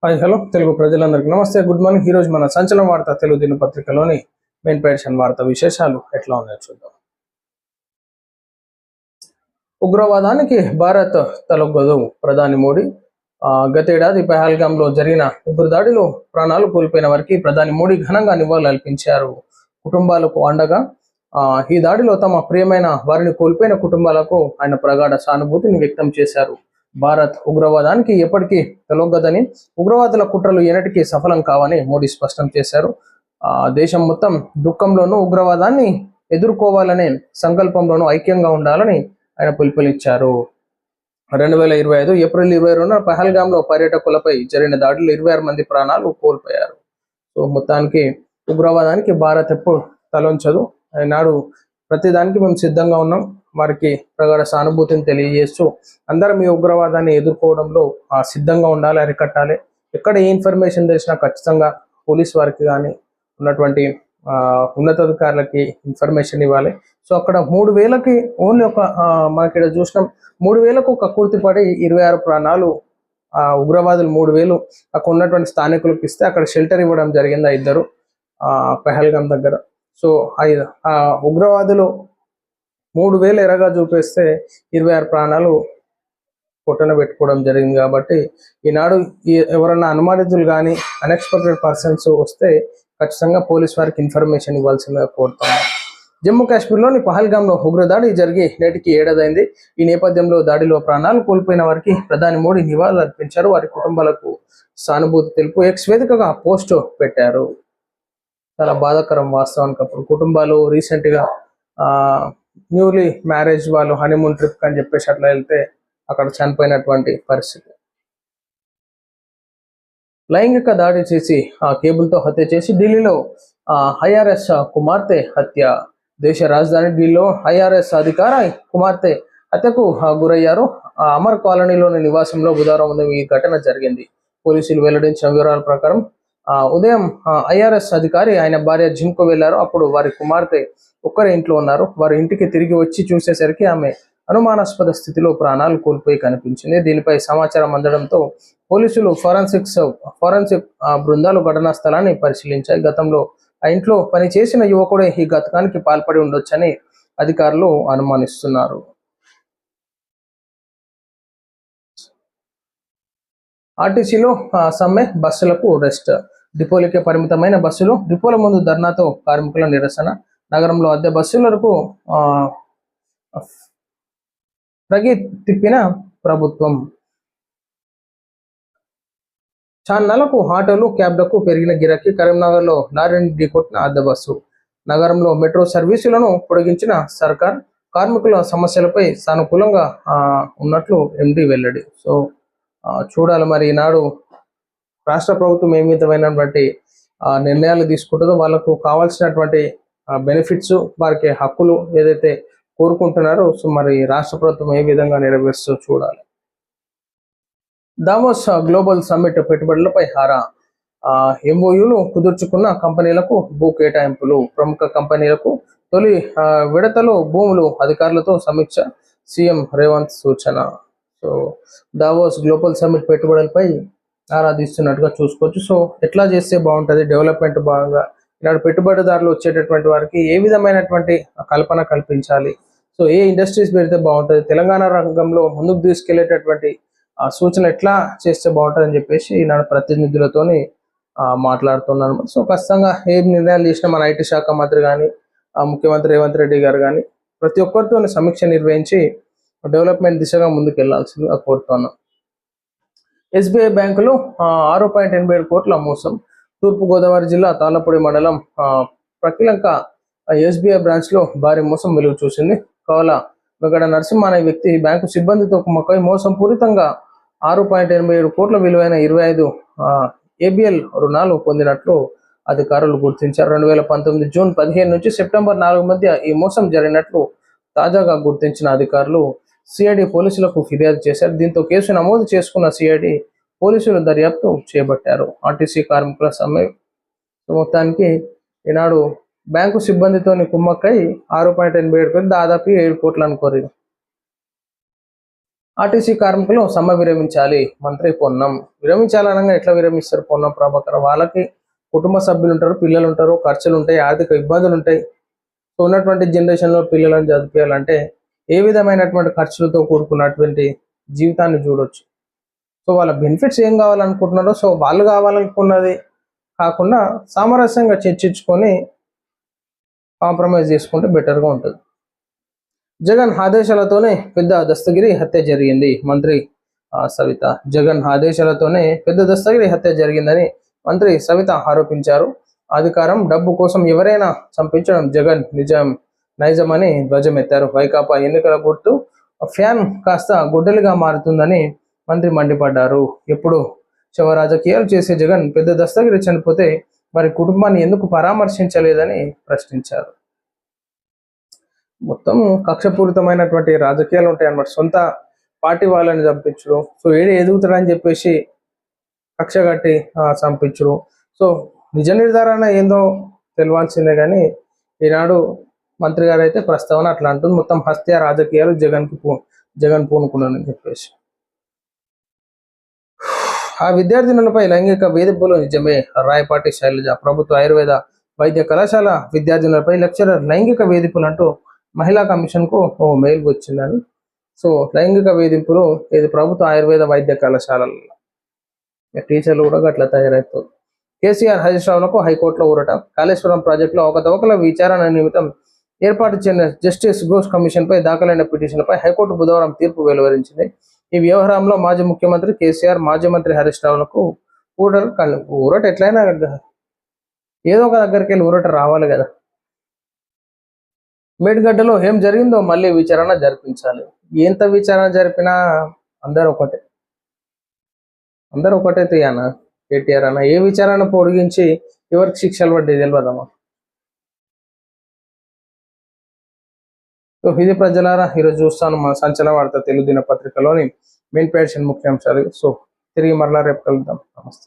Hi hello Telugu ప్రజలందరికీ నమస్తే, good morning. ఈ రోజు మన సంచలన వార్త తెలుగు దినపత్రికలోని మెయిన్ పేషన్ వార్త విశేషాలు ఎట్లా ఉన్నాయో చూద్దాం. ఉగ్రవాదానికి భారత్ తలొగ్గదు, ప్రధాని మోడీ. గతేడాది పహల్గాంలో జరిగిన ఉగ్ర దాడిలో ప్రాణాలు కోల్పోయిన వారికి ప్రధాని మోడీ ఘనంగా నివాళులర్పించారు. కుటుంబాలకు అండగా ఈ దాడిలో తమ ప్రియమైన వారిని కోల్పోయిన కుటుంబాలకు ఆయన ప్రగాఢ సానుభూతిని వ్యక్తం చేశారు. భారత్ ఉగ్రవాదానికి ఎప్పటికీ తలొగ్గదని, ఉగ్రవాదుల కుట్రలు ఎన్నటికీ సఫలం కావని మోడీ స్పష్టం చేశారు. దేశం మొత్తం దుఃఖంలోనూ ఉగ్రవాదాన్ని ఎదుర్కోవాలనే సంకల్పంలోనూ ఐక్యంగా ఉండాలని ఆయన పిలుపునిచ్చారు. 2025 ఏప్రిల్ 22న పహల్గాంలో పర్యాటకులపై జరిగిన దాడిలో 26 మంది ప్రాణాలు కోల్పోయారు. సో మొత్తానికి ఉగ్రవాదానికి భారత్ ఎప్పుడు తలొంచదు. ఈనాడు ప్రతిదానికి మేము సిద్ధంగా ఉన్నాం. వారికి ప్రగాఢ సానుభూతిని తెలియజేస్తూ అందరం ఈ ఉగ్రవాదాన్ని ఎదుర్కోవడంలో సిద్ధంగా ఉండాలి, అరికట్టాలి. ఎక్కడ ఏ ఇన్ఫర్మేషన్ తెలిసినా ఖచ్చితంగా పోలీస్ వారికి కానీ ఉన్నటువంటి ఉన్నతాధికారులకి ఇన్ఫర్మేషన్ ఇవ్వాలి. సో అక్కడ 3,000కి ఓన్లీ మనకి ఇక్కడ చూసినాం, 3,000కు కక్కుర్తిపడి 26 ప్రాణాలు ఉగ్రవాదులు 3,000 అక్కడ ఉన్నటువంటి స్థానికులకు ఇస్తే అక్కడ షెల్టర్ ఇవ్వడం జరిగింది ఇద్దరు పహల్గాం దగ్గర. సో ఆ ఉగ్రవాదులు 3,000 ఎరగా చూపిస్తే 26 ప్రాణాలు పొట్టన పెట్టుకోవడం జరిగింది. కాబట్టి ఈనాడు ఎవరన్నా అనుమానితులు కానీ అన్ఎక్స్పెక్టెడ్ పర్సన్స్ వస్తే ఖచ్చితంగా పోలీస్ వారికి ఇన్ఫర్మేషన్ ఇవ్వాల్సిందిగా కోరుతున్నాం. జమ్మూ కాశ్మీర్లోని పహల్గాంలో ఉగ్రదాడి జరిగి నేటికి ఏడాదైంది. ఈ నేపథ్యంలో దాడిలో ప్రాణాలు కోల్పోయిన వారికి ప్రధాని మోడీ నివాళులు అర్పించారు. వారి కుటుంబాలకు సానుభూతి తెలుపు ఎక్స్ వేదికగా పోస్ట్ పెట్టారు. చాలా బాధాకరం వాస్తవానికి. అప్పుడు కుటుంబాలు రీసెంట్గా న్యూలీ మ్యారేజ్ వాళ్ళు హనీమూన్ ట్రిప్ అని చెప్పేసి అట్లా వెళ్తే అక్కడ చనిపోయినటువంటి పరిస్థితి. లైంగిక దాడి చేసి కేబుల్తో హత్య చేసి ఢిల్లీలో ఐఆర్ఎస్ కుమార్తె హత్య. దేశ రాజధాని ఢిల్లీలో ఐఆర్ఎస్ అధికారి కుమార్తె హత్యకు గురయ్యారు. అమర్ కాలనీలోని నివాసంలో బుధవారం ఉదయం ఈ ఘటన జరిగింది. పోలీసులు వెల్లడించిన వివరాల ప్రకారం ఉదయం ఐఆర్ఎస్ అధికారి ఆయన భార్య జిమ్కు వెళ్లారు. అప్పుడు వారి కుమార్తె ఒక్కరే ఇంట్లో ఉన్నారు. వారి ఇంటికి తిరిగి వచ్చి చూసేసరికి ఆమె అనుమానాస్పద స్థితిలో ప్రాణాలు కోల్పోయి కనిపించింది. దీనిపై సమాచారం అందడంతో పోలీసులు ఫోరెన్సిక్ బృందాలు ఘటనా స్థలాన్ని పరిశీలించాయి. గతంలో ఆ ఇంట్లో పనిచేసిన యువకుడే ఈ ఘటకానికి పాల్పడి ఉండొచ్చని అధికారులు అనుమానిస్తున్నారు. ఆర్టీసీలో సమ్మె, బస్సులకు రెస్ట్. డిపోలకే పరిమితమైన బస్సులు, డిపోల ముందు ధర్నాతో కార్మికుల నిరసన. నగరంలో అద్దె బస్సులకు ప్రగి తిప్పిన ప్రభుత్వం. చాన్నాళ్లకు ఆటోలు, క్యాబ్లకు పెరిగిన గిరాకీ. కరీంనగర్లో లారీని ఢీకొట్టిన అద్దె బస్సు. నగరంలో మెట్రో సర్వీసులను పొడిగించిన సర్కార్. కార్మికుల సమస్యలపై సానుకూలంగా ఉన్నట్లు ఎండీ వెల్లడి. సో చూడాలి మరి ఈనాడు రాష్ట్ర ప్రభుత్వం ఏ విధమైనటువంటి నిర్ణయాలు తీసుకుంటుందో, వాళ్ళకు కావాల్సినటువంటి బెనిఫిట్స్, వారికి హక్కులు ఏదైతే కోరుకుంటున్నారో సో మరి రాష్ట్ర ప్రభుత్వం ఏ విధంగా నెరవేరుస్తూ చూడాలి. దావోస్ గ్లోబల్ సమ్మిట్ పెట్టుబడులపై హారా. ఎంఓయూలు కుదుర్చుకున్న కంపెనీలకు భూ కేటాయింపులు. ప్రముఖ కంపెనీలకు తొలి విడతలో భూములు. అధికారులతో సమీక్ష, సీఎం రేవంత్ సూచన. సో దావోస్ గ్లోబల్ సమ్మిట్ పెట్టుబడులపై ఆరాధిస్తున్నట్టుగా చూసుకోవచ్చు. సో ఎట్లా చేస్తే బాగుంటుంది, డెవలప్మెంట్ భాగంగా ఇలాంటి పెట్టుబడిదారులు వచ్చేటటువంటి వారికి ఏ విధమైనటువంటి కల్పన కల్పించాలి, సో ఏ ఇండస్ట్రీస్ పెడితే బాగుంటుంది, తెలంగాణ రంగంలో ముందుకు తీసుకెళ్లేటటువంటి సూచన ఎట్లా చేస్తే బాగుంటుంది అని చెప్పేసి ఈనాడు ప్రతినిధులతోని మాట్లాడుతున్నాను. సో ఖచ్చితంగా ఏ నిర్ణయాలు చేసినా మన ఐటీ శాఖ మంత్రి కానీ ముఖ్యమంత్రి రేవంత్ రెడ్డి గారు కానీ ప్రతి ఒక్కరితో సమీక్ష నిర్వహించి డెవలప్మెంట్ దిశగా ముందుకు వెళ్లాల్సిందిగా కోరుతున్నాం. ఎస్బీఐ బ్యాంకులు 6.87 కోట్ల మోసం. తూర్పుగోదావరి జిల్లా తాళ్ళపూడి మండలం ప్రకిలంక ఎస్బీఐ బ్రాంచ్లో భారీ మోసం వెలుగు చూసింది. కవల వెంకట నరసింహ అనే వ్యక్తి బ్యాంకు సిబ్బందితో కుమ్మక్కై మోసం పూరితంగా 6.87 కోట్ల విలువైన 25 ఏబిఎల్ రుణాలు పొందినట్లు అధికారులు గుర్తించారు. 2019 జూన్ 15 నుంచి సెప్టెంబర్ 4 మధ్య ఈ మోసం జరిగినట్లు తాజాగా గుర్తించిన అధికారులు సిఐడి పోలీసులకు ఫిర్యాదు చేశారు. దీంతో కేసు నమోదు చేసుకున్న సిఐడి పోలీసులు దర్యాప్తు చేపట్టారు. ఆర్టీసీ కార్మికుల సమ్మె. మొత్తానికి ఈనాడు బ్యాంకు సిబ్బందితో కుమ్మక్కై 6.87 దాదాపు 7 కోట్లు అనుకోరు. ఆర్టీసీ కార్మికులు సమ్మె విరమించాలి, మంత్రి పొన్నం. విరమించాలనగా ఎట్లా విరమిస్తారు పొన్నం ప్రభాకర్? వాళ్ళకి కుటుంబ సభ్యులు ఉంటారు, పిల్లలు ఉంటారు, ఖర్చులు ఉంటాయి, ఆర్థిక ఇబ్బందులు ఉంటాయి. సో ఉన్నటువంటి జనరేషన్లో పిల్లలను చదివించాలంటే ఏ విధమైనటువంటి ఖర్చులతో కూడుకున్నటువంటి జీవితాన్ని చూడొచ్చు. సో వాళ్ళ బెనిఫిట్స్ ఏం కావాలనుకుంటున్నారో, సో వాళ్ళు కావాలనుకున్నది కాకుండా సామరస్యంగా చర్చించుకొని కాంప్రమైజ్ చేసుకుంటే బెటర్గా ఉంటుంది. జగన్ ఆదేశాలతోనే పెద్ద దస్తగిరి హత్య జరిగింది, మంత్రి సవిత. జగన్ ఆదేశాలతోనే పెద్ద దస్తగిరి హత్య జరిగిందని మంత్రి సవిత ఆరోపించారు. అధికారం, డబ్బు కోసం ఎవరైనా చంపించడం జగన్ నైజమని ధ్వజమెత్తారు. వైకాపా ఎన్నికల గుర్తు ఫ్యాన్ కాస్త గుడ్డలిగా మారుతుందని మంత్రి మండిపడ్డారు. ఎప్పుడు శవ రాజకీయాలు చేసే జగన్ పెద్ద దస్తగిరి చనిపోతే మరి కుటుంబాన్ని ఎందుకు పరామర్శించలేదని ప్రశ్నించారు. మొత్తం కక్షపూరితమైనటువంటి రాజకీయాలు ఉంటాయి అన్నమాట. సొంత పార్టీ వాళ్ళని చంపించడం, సో ఏడు ఎదుగుతాడని చెప్పేసి కక్ష కట్టి చంపించడం. సో నిజ నిర్ధారణ ఏందో తెలియాల్సిందే, కానీ ఈనాడు మంత్రి గారు అయితే ప్రస్తావన అట్లా అంటుంది. మొత్తం హత్య రాజకీయాలు జగన్ పూనుకున్నానని చెప్పేసి. ఆ విద్యార్థినులపై లైంగిక వేధింపులు నిజమే, రాయపాటి శైలజ. ప్రభుత్వ ఆయుర్వేద వైద్య కళాశాల విద్యార్థినులపై లెక్చరర్ లైంగిక వేధింపులు అంటూ మహిళా కమిషన్కు ఓ మెయిల్ వచ్చిందని. సో లైంగిక వేధింపులు ఇది ప్రభుత్వ ఆయుర్వేద వైద్య కళాశాలలో టీచర్లు కూడా అట్లా తయారవుతారు. కేసీఆర్ హరీష్ రావులకు హైకోర్టులో ఊరట. కాళేశ్వరం ప్రాజెక్టులో అవకతవకల విచారణ నిమిత్తం ఏర్పాటు చేసిన జస్టిస్ ఘోష్ కమిషన్పై దాఖలైన పిటిషన్పై హైకోర్టు బుధవారం తీర్పు వెలువరించింది. ఈ వ్యవహారంలో మాజీ ముఖ్యమంత్రి కేసీఆర్, మాజీ మంత్రి హరీష్ రావులకు ఊరట ఎట్లయినా ఏదో ఒక దగ్గరికి వెళ్ళి ఊరట రావాలి కదా. మేడిగడ్డలో ఏం జరిగిందో మళ్ళీ విచారణ జరిపించాలి. ఎంత విచారణ జరిపినా అందరూ ఒకటే తీయనా కేటీఆర్ అన్న. ఏ విచారణ పొడిగించి ఎవరికి శిక్షలు పడ్డాయి తెలియదమ్మా. సో ఇది ప్రజలారా, ఈరోజు చూస్తాను మా సంచలన వార్త తెలుగు దినపత్రికలోని మెయిన్ పేజ్ ముఖ్యాంశాలు. సో తిరిగి మరలా రేపు కలుద్దాం. నమస్తే.